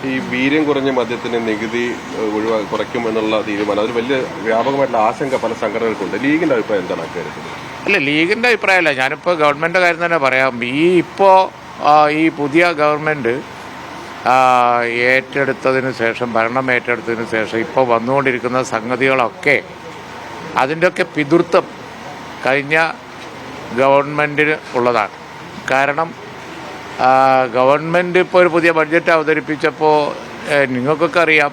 ഈ വീര്യം കുറഞ്ഞ മദ്യത്തിന് നികുതി കുറയ്ക്കും എന്നുള്ള തീരുമാനം അതൊരു വലിയ വ്യാപകമായിട്ടുള്ള ആശങ്ക പല സംഘടനകൾക്കുണ്ട്. ലീഗിന്റെ അഭിപ്രായം എന്താണ് അക്കാര്യത്തിൽ? അല്ല, ലീഗിൻ്റെ അഭിപ്രായമല്ല, ഞാനിപ്പോൾ ഗവൺമെൻറ് കാര്യം തന്നെ പറയാം. ഈ പുതിയ ഗവൺമെൻറ് ഏറ്റെടുത്തതിന് ശേഷം, ഭരണം ഏറ്റെടുത്തതിന് ശേഷം ഇപ്പോൾ വന്നുകൊണ്ടിരിക്കുന്ന സംഗതികളൊക്കെ അതിൻ്റെയൊക്കെ പിതൃത്വം കഴിഞ്ഞ ഗവൺമെൻറ്റിന് ഉള്ളതാണ്. കാരണം ഗവൺമെൻറ് ഇപ്പോൾ ഒരു പുതിയ ബഡ്ജറ്റ് അവതരിപ്പിച്ചപ്പോൾ നിങ്ങൾക്കൊക്കെ അറിയാം,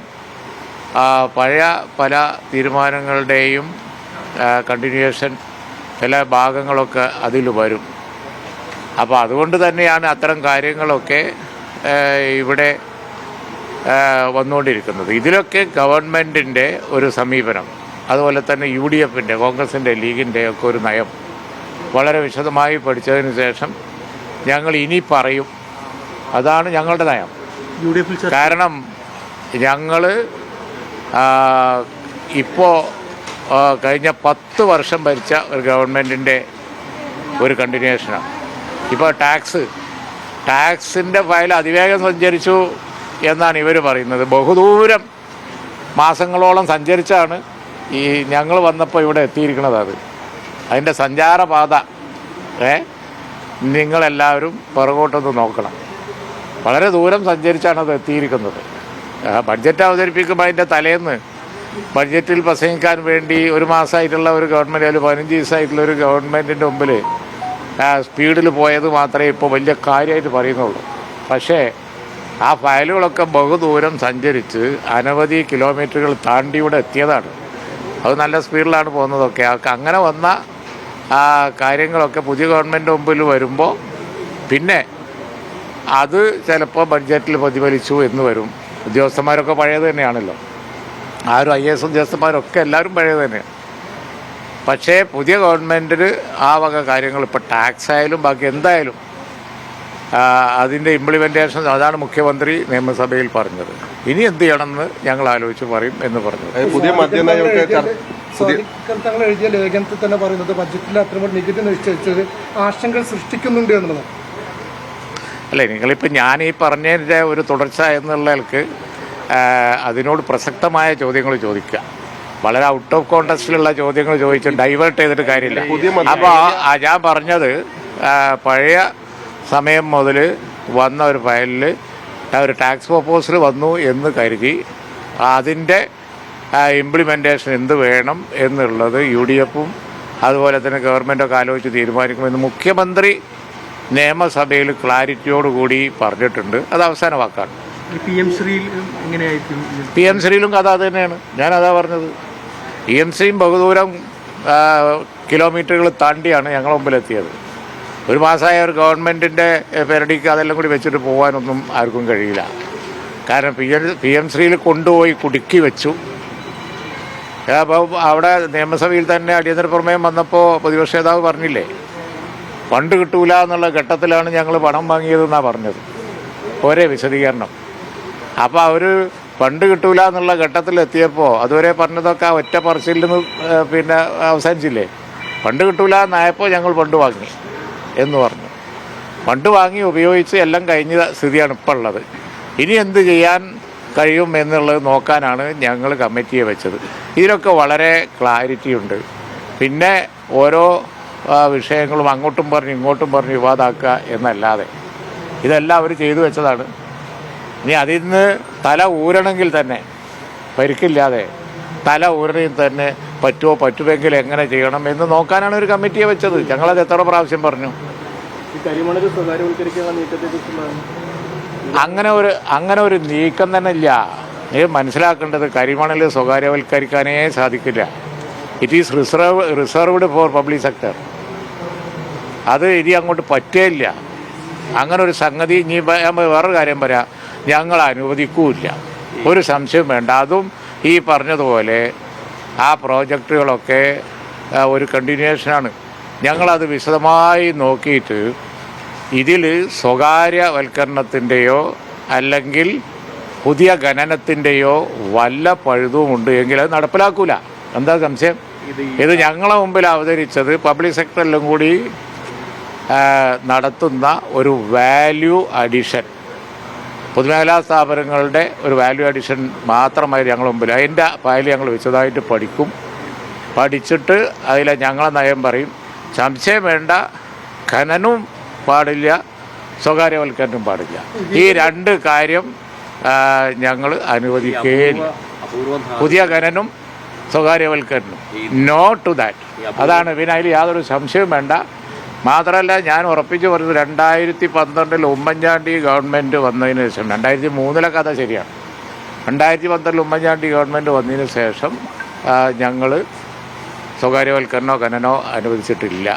പഴയ പല തീരുമാനങ്ങളുടെയും കണ്ടിന്യൂവേഷൻ ചില ഭാഗങ്ങളൊക്കെ അതിൽ വരും. അപ്പോൾ അതുകൊണ്ട് തന്നെയാണ് അത്തരം കാര്യങ്ങളൊക്കെ ഇവിടെ വന്നുകൊണ്ടിരിക്കുന്നത്. ഇതിലൊക്കെ ഗവൺമെൻറ്റിൻ്റെ ഒരു സമീപനം, അതുപോലെ തന്നെ UDF-ൻ്റെ, കോൺഗ്രസിൻ്റെ, ലീഗിൻ്റെ ഒക്കെ ഒരു നയം വളരെ വിശദമായി പഠിച്ചതിന് ശേഷം ഞങ്ങൾ ഇനി പറയും. അതാണ് ഞങ്ങളുടെ നയം. കാരണം ഞങ്ങൾ ഇപ്പോൾ കഴിഞ്ഞ 10 വർഷം ഭരിച്ച ഒരു ഗവൺമെൻറ്റിൻ്റെ ഒരു കണ്ടിന്യൂവേഷനാണ്. ഇപ്പോൾ ടാക്സിൻ്റെ ഫയൽ അതിവേഗം സഞ്ചരിച്ചു എന്നാണ് ഇവർ പറയുന്നത്. ബഹുദൂരം മാസങ്ങളോളം സഞ്ചരിച്ചാണ് ഈ ഞങ്ങൾ വന്നപ്പോൾ ഇവിടെ എത്തിയിരിക്കുന്നത്. അതിൻ്റെ സഞ്ചാരപാത നിങ്ങളെല്ലാവരും പുറകോട്ടൊന്ന് നോക്കണം. വളരെ ദൂരം സഞ്ചരിച്ചാണ് അത് എത്തിയിരിക്കുന്നത്. ബഡ്ജറ്റ് അവതരിപ്പിക്കുമ്പോൾ അതിൻ്റെ തലേന്ന് ബഡ്ജറ്റിൽ പ്രസംഗിക്കാൻ വേണ്ടി 1 മാസമായിട്ടുള്ള ഒരു ഗവൺമെൻറ്, അതിൽ 15 ദിവസമായിട്ടുള്ള ഒരു ഗവൺമെൻറ്റിൻ്റെ മുമ്പിൽ സ്പീഡിൽ പോയത് മാത്രമേ ഇപ്പോൾ വലിയ കാര്യമായിട്ട് പറയുന്നുള്ളൂ. പക്ഷേ ആ ഫയലുകളൊക്കെ ബഹുദൂരം സഞ്ചരിച്ച് അനവധി കിലോമീറ്ററുകൾ താണ്ടി ഇവിടെ എത്തിയതാണ്. അത് നല്ല സ്പീഡിലാണ് പോകുന്നതൊക്കെ. അങ്ങനെ വന്ന കാര്യങ്ങളൊക്കെ പുതിയ ഗവൺമെൻറ് മുമ്പിൽ വരുമ്പോൾ പിന്നെ അത് ചിലപ്പോൾ ബഡ്ജറ്റിൽ പ്രതിഫലിച്ചു എന്ന് വരും. ഉദ്യോഗസ്ഥന്മാരൊക്കെ പഴയത് തന്നെയാണല്ലോ, ആരും IAS ഉദ്യോഗസ്ഥന്മാരൊക്കെ എല്ലാവരും പഴയത് തന്നെയാണ്. പക്ഷേ പുതിയ ഗവൺമെൻറ്റിൽ ആ വക കാര്യങ്ങൾ ഇപ്പോൾ ടാക്സ് ആയാലും ബാക്കി എന്തായാലും അതിൻ്റെ ഇംപ്ലിമെൻറ്റേഷൻ, അതാണ് മുഖ്യമന്ത്രി നിയമസഭയിൽ പറഞ്ഞത്. ഇനി എന്ത് ചെയ്യണമെന്ന് ഞങ്ങൾ ആലോചിച്ച് പറയും എന്ന് പറഞ്ഞത്. പുതിയ മദ്യനയമൊക്കെ തങ്ങൾ എഴുതിയ ലേഖനത്തിൽ തന്നെ പറയുന്നത് ബഡ്ജറ്റിൽ അത്രയും നികുതി നിശ്ചയിച്ചത് ആശങ്കകൾ സൃഷ്ടിക്കുന്നുണ്ട് എന്നുള്ളതാണ്. അല്ലേ, നിങ്ങളിപ്പോൾ ഞാൻ ഈ പറഞ്ഞതിൻ്റെ ഒരു തുടർച്ച എന്നുള്ളവർക്ക് അതിനോട് പ്രസക്തമായ ചോദ്യങ്ങൾ ചോദിക്കുക. വളരെ ഔട്ട് ഓഫ് കോണ്ടക്സ്റ്റിലുള്ള ചോദ്യങ്ങൾ ചോദിച്ച് ഡൈവേർട്ട് ചെയ്തിട്ട് കാര്യമില്ല. അപ്പോൾ ഞാൻ പറഞ്ഞത് പഴയ സമയം മുതൽ വന്ന ഒരു ഫയലിൽ ഒരു ടാക്സ് പ്രൊപ്പോസൽ വന്നു എന്ന് കരുതി അതിൻ്റെ ഇംപ്ലിമെൻറ്റേഷൻ എന്ത് വേണം എന്നുള്ളത് UDF-ഉം അതുപോലെ തന്നെ ഗവൺമെൻറ്റൊക്കെ ആലോചിച്ച് തീരുമാനിക്കുമെന്ന് മുഖ്യമന്ത്രി നിയമസഭയിൽ ക്ലാരിറ്റിയോടുകൂടി പറഞ്ഞിട്ടുണ്ട്. അത് അവസാന വാക്കാണ്. PM ശ്രീയിലും കഥ അത് തന്നെയാണ്. ഞാനതാ പറഞ്ഞത്. PM ബഹുദൂരം കിലോമീറ്ററുകൾ താണ്ടിയാണ് ഞങ്ങളുടെ മുമ്പിലെത്തിയത്. 1 മാസമായ ഒരു ഗവൺമെൻറ്റിൻ്റെ പെരടിക്ക് അതെല്ലാം കൂടി വെച്ചിട്ട് പോകാനൊന്നും ആർക്കും കഴിയില്ല. കാരണം PM ശ്രീയിൽ കൊണ്ടുപോയി കുടുക്കി വെച്ചു. അപ്പോൾ അവിടെ നിയമസഭയിൽ തന്നെ അടിയന്തര പ്രമേയം വന്നപ്പോൾ പ്രതിപക്ഷ നേതാവ് പറഞ്ഞില്ലേ, ഫണ്ട് കിട്ടൂല എന്നുള്ള ഘട്ടത്തിലാണ് ഞങ്ങൾ പണം വാങ്ങിയതെന്നാണ് പറഞ്ഞത്. ഒരേ വിശദീകരണം. അപ്പോൾ അവർ ഫണ്ട് കിട്ടൂല എന്നുള്ള ഘട്ടത്തിലെത്തിയപ്പോൾ അതുവരെ പറഞ്ഞതൊക്കെ ഒറ്റ പറച്ചിൽ നിന്ന് പിന്നെ അവസാനിച്ചില്ലേ. ഫണ്ട് കിട്ടൂല എന്നായപ്പോൾ ഞങ്ങൾ ഫണ്ട് വാങ്ങി എന്ന് പറഞ്ഞു. ഫണ്ട് വാങ്ങി ഉപയോഗിച്ച് എല്ലാം കഴിഞ്ഞ സ്ഥിതിയാണ് ഇപ്പോൾ ഉള്ളത്. ഇനി എന്ത് ചെയ്യാൻ കഴിയും എന്നുള്ളത് നോക്കാനാണ് ഞങ്ങൾ കമ്മിറ്റിയെ വെച്ചത്. ഇതിലൊക്കെ വളരെ ക്ലാരിറ്റി ഉണ്ട്. പിന്നെ ഓരോ വിഷയങ്ങളും അങ്ങോട്ടും പറഞ്ഞ് ഇങ്ങോട്ടും പറഞ്ഞ് വിവാദമാക്കുക എന്നല്ലാതെ ഇതെല്ലാം അവർ ചെയ്തു വെച്ചതാണ്. ഇനി അതിൽ നിന്ന് തല ഊരണമെങ്കിൽ തന്നെ, പരിക്കില്ലാതെ തല ഊരണമെങ്കിൽ തന്നെ പറ്റുമെങ്കിൽ എങ്ങനെ ചെയ്യണം എന്ന് നോക്കാനാണ് ഒരു കമ്മിറ്റിയെ വെച്ചത്. ഞങ്ങളത് എത്ര പ്രാവശ്യം പറഞ്ഞു. അങ്ങനെ ഒരു നീക്കം തന്നെ ഇല്ല. മനസ്സിലാക്കേണ്ടത് കരിമണൽ സ്വകാര്യവൽക്കരിക്കാനേ സാധിക്കില്ല. It is reserved for public sector. അത് ഇനി അങ്ങോട്ട് പറ്റുകയില്ല. അങ്ങനെ ഒരു സംഗതി ഇനി വേറൊരു കാര്യം പറയാം, ഞങ്ങൾ അനുവദിക്കൂല്ല, ഒരു സംശയം വേണ്ട. അതും ഈ പറഞ്ഞതുപോലെ ആ പ്രോജക്റ്റുകളൊക്കെ ഒരു കണ്ടിന്യൂവേഷനാണ്. ഞങ്ങളത് വിശദമായി നോക്കിയിട്ട് ഇതിൽ സ്വകാര്യവൽക്കരണത്തിൻ്റെയോ അല്ലെങ്കിൽ പുതിയ ഖനനത്തിൻ്റെയോ വല്ല പഴുതുമുണ്ട് എങ്കിൽ അത് നടപ്പിലാക്കൂല. എന്താ സംശയം? ഇത് ഞങ്ങളെ മുമ്പിൽ അവതരിച്ചത് പബ്ലിക് സെക്ടറിലും കൂടി നടത്തുന്ന ഒരു വാല്യൂ അഡീഷൻ, പൊതുമേഖലാ സ്ഥാപനങ്ങളുടെ ഒരു വാല്യൂ അഡീഷൻ മാത്രമായി ഞങ്ങൾ മുമ്പിൽ അതിൻ്റെ ഫയൽ ഞങ്ങൾ വിശദമായിട്ട് പഠിച്ചിട്ട് അതിലെ ഞങ്ങളെ നയം പറയും. സംശയം വേണ്ട, ഖനനവും പാടില്ല, സ്വകാര്യവൽക്കരണവും പാടില്ല. ഈ രണ്ട് കാര്യം ഞങ്ങൾ അനുവദിക്കുകയില്ല. പുതിയ ഖനനം, സ്വകാര്യവൽക്കരണം, നോ ടു ദാറ്റ്. അതാണ്. പിന്നെ അതിൽ യാതൊരു സംശയവും വേണ്ട. മാത്രമല്ല, ഞാൻ ഉറപ്പിച്ച് പറഞ്ഞത് 2012 ഉമ്മൻചാണ്ടി ഗവൺമെൻറ് വന്നതിന് ശേഷം, 2003 കഥ ശരിയാണ്, 2012 ഉമ്മൻചാണ്ടി ഗവൺമെൻറ് വന്നതിന് ശേഷം ഞങ്ങൾ സ്വകാര്യവൽക്കരണമോ ഖനനോ അനുവദിച്ചിട്ടില്ല.